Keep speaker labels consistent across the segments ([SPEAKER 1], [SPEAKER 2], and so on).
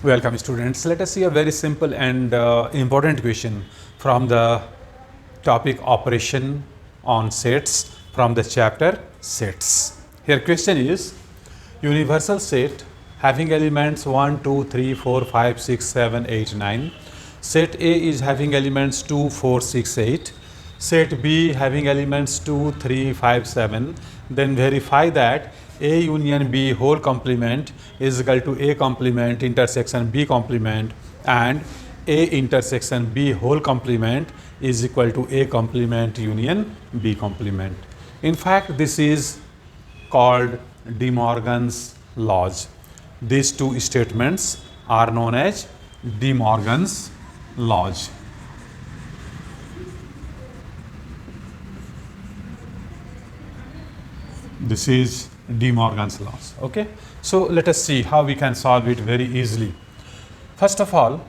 [SPEAKER 1] Welcome students. Let us see a very simple and important question from the topic operation on sets from the chapter sets. Here question is universal set having elements 1, 2, 3, 4, 5, 6, 7, 8, 9. Set A is having elements 2, 4, 6, 8. Set B having elements 2, 3, 5, 7. Then verify that A union B whole complement is equal to A complement intersection B complement and A intersection B whole complement is equal to A complement union B complement. In fact, this is called De Morgan's laws. These two statements are known as De Morgan's laws. This is De Morgan's laws. Okay, so let us see how we can solve it very easily. First of all,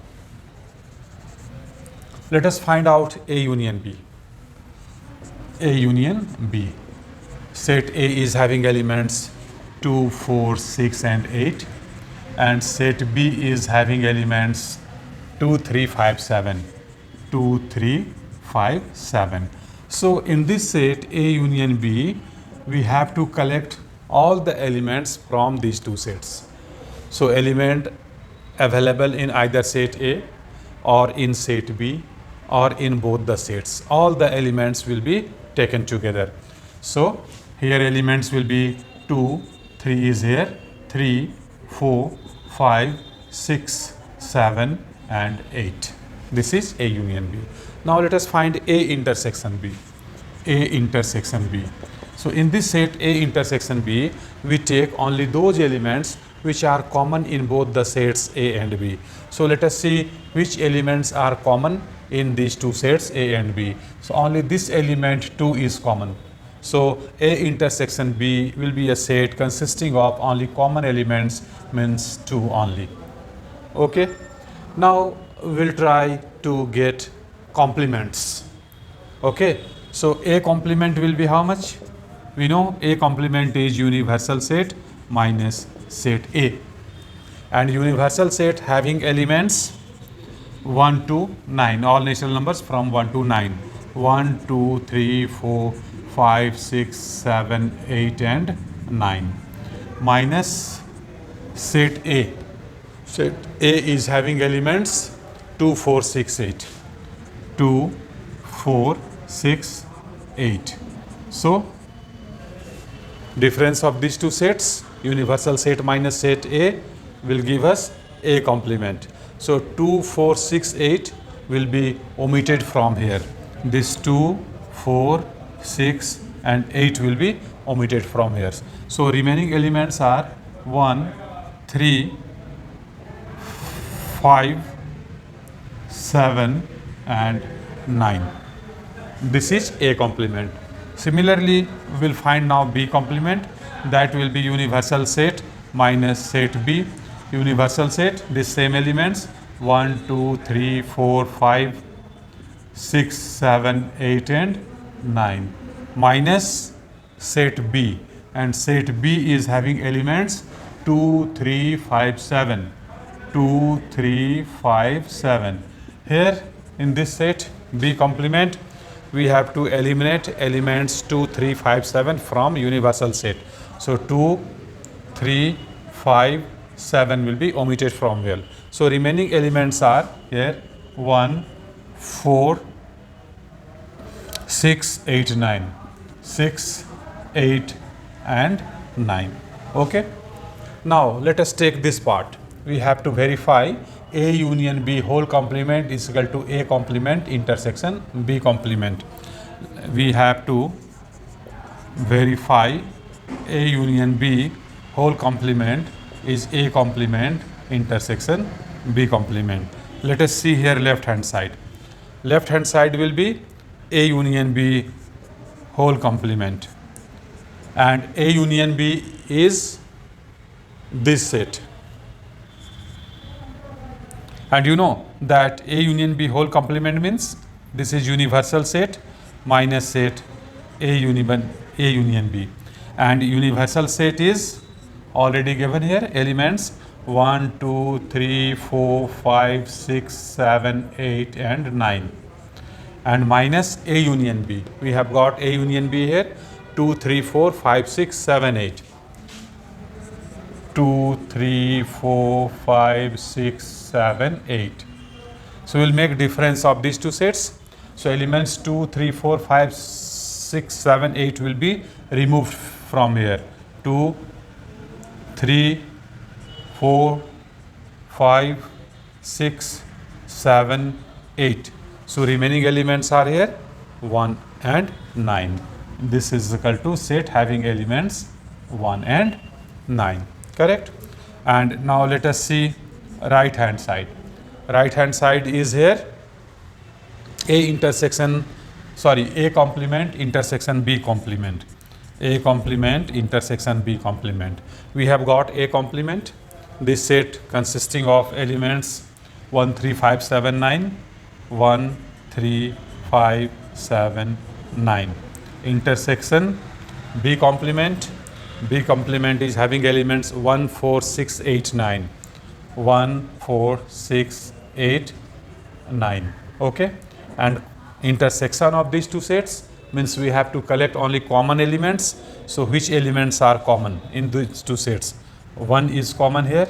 [SPEAKER 1] let us find out A union B. A union B. Set A is having elements 2, 4, 6 and 8 and set B is having elements 2, 3, 5, 7. 2, 3, 5, 7. So in this set A union B, we have to collect all the elements from these two sets. So element available in either set A or in set B or in both the sets. All the elements will be taken together. So here elements will be 2, 3 is here, 3, 4, 5, 6, 7 and 8. This is A union B. Now let us find A intersection B. A intersection B. So in this set A intersection B, we take only those elements which are common in both the sets A and B. So let us see which elements are common in these two sets A and B. So only this element 2 is common. So A intersection B will be a set consisting of only common elements, means 2 only. Okay. Now we'll try to get complements. Okay. So A complement will be how much? We know A complement is universal set minus set A, and universal set having elements 1 to 9, all natural numbers from 1 to 9. 1, 2, 3, 4, 5, 6, 7, 8 and 9 minus set A. Set A is having elements 2, 4, 6, 8. 2, 4, 6, 8. So difference of these two sets, universal set minus set A, will give us A complement. So 2, 4, 6, 8 will be omitted from here. This 2, 4, 6 and 8 will be omitted from here. So remaining elements are 1, 3, 5, 7 and 9. This is A complement. Similarly, we will find now B complement, that will be universal set minus set B. Universal set, the same elements 1, 2, 3, 4, 5, 6, 7, 8 and 9 minus set B, and set B is having elements 2, 3, 5, 7. 2, 3, 5, 7. Here in this set B complement, we have to eliminate elements 2, 3, 5, 7 from universal set. So 2, 3, 5, 7 will be omitted from here. So remaining elements are here 1, 4, 6, 8, 9. 6, 8 and 9. Okay. Now let us take this part. We have to verify A union B whole complement is equal to A complement intersection B complement. We have to verify A union B whole complement is A complement intersection B complement. Let us see here left hand side. Left hand side will be A union B whole complement, and A union B is this set. And you know that A union B whole complement means this is universal set minus set A union B, and universal set is already given here, elements 1, 2, 3, 4, 5, 6, 7, 8 and 9, and minus A union B. We have got A union B here, 2, 3, 4, 5, 6, 7, 8. 2, 3, 4, 5, 6, 7, 8. So we'll make difference of these two sets. So elements 2, 3, 4, 5, 6, 7, 8 will be removed from here. 2, 3, 4, 5, 6, 7, 8. So remaining elements are here 1 and 9. This is equal to set having elements 1 and 9. Correct? And now let us see right hand side. Right hand side is here A complement intersection B complement. A complement intersection B complement. We have got A complement. This set consisting of elements 1, 3, 5, 7, 9. 1, 3, 5, 7, 9. Intersection B complement. B complement is having elements 1, 4, 6, 8, 9. 1, 4, 6, 8, 9. Okay? And intersection of these two sets means we have to collect only common elements. So which elements are common in these two sets? 1 is common here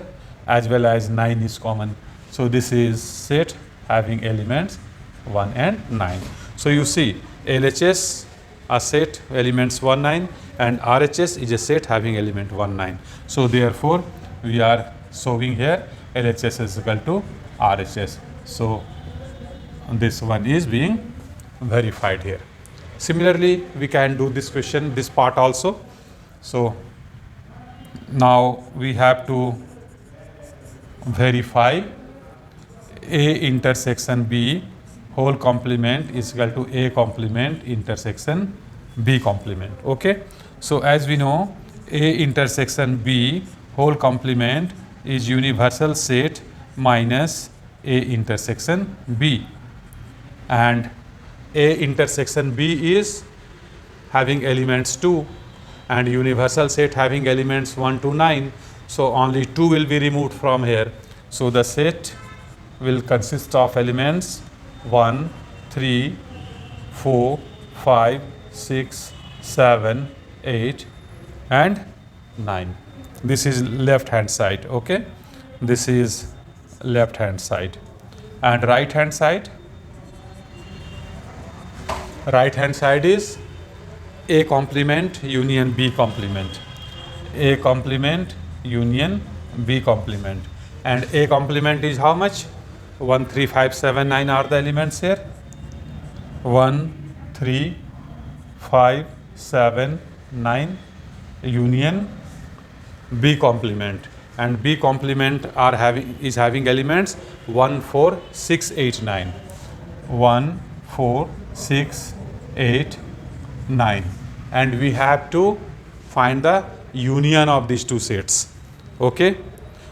[SPEAKER 1] as well as 9 is common. So this is set having elements 1 and 9. So you see LHS a set elements 1, 9 and RHS is a set having element 1, 9. So therefore we are showing here LHS is equal to RHS. So this one is being verified here. Similarly, we can do this question, this part also. So now we have to verify A intersection B whole complement is equal to A complement intersection B complement. Okay. So as we know, A intersection B whole complement is universal set minus A intersection B, and A intersection B is having elements 2 and universal set having elements 1 to 9. So only 2 will be removed from here. So the set will consist of elements 1, 3, 4, 5, 6, 7, 8 and 9. This is left hand side. Okay, this is left hand side. And right hand side is A complement union B complement. A complement union B complement. And A complement is how much? 1, 3, 5, 7, 9 are the elements here. 1, 3, 5, 7, 9 union B complement, and B complement is having elements 1, 4, 6, 8, 9. 1, 4, 6, 8, 9. And we have to find the union of these two sets. Okay.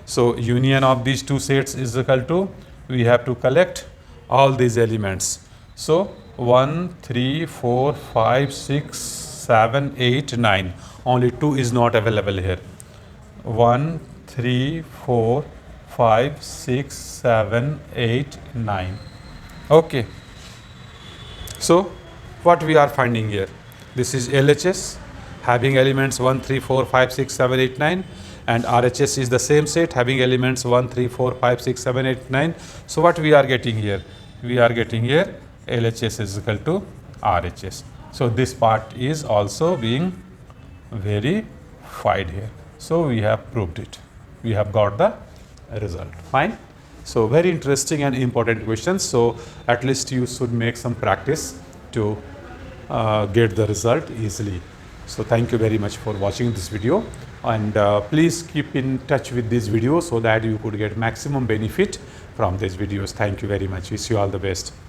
[SPEAKER 1] So union of these two sets is equal to, we have to collect all these elements. So 1, 3, 4, 5, 6, 7, 8, 9. Only 2 is not available here. 1, 3, 4, 5, 6, 7, 8, 9. Okay. So what we are finding here? This is LHS having elements 1, 3, 4, 5, 6, 7, 8, 9. And RHS is the same set having elements 1, 3, 4, 5, 6, 7, 8, 9. So what we are getting here? We are getting here LHS is equal to RHS. So this part is also being verified here. So we have proved it. We have got the result. Fine. So very interesting and important questions. So at least you should make some practice to get the result easily. So thank you very much for watching this video, and please keep in touch with this video so that you could get maximum benefit from these videos. Thank you very much. Wish you all the best.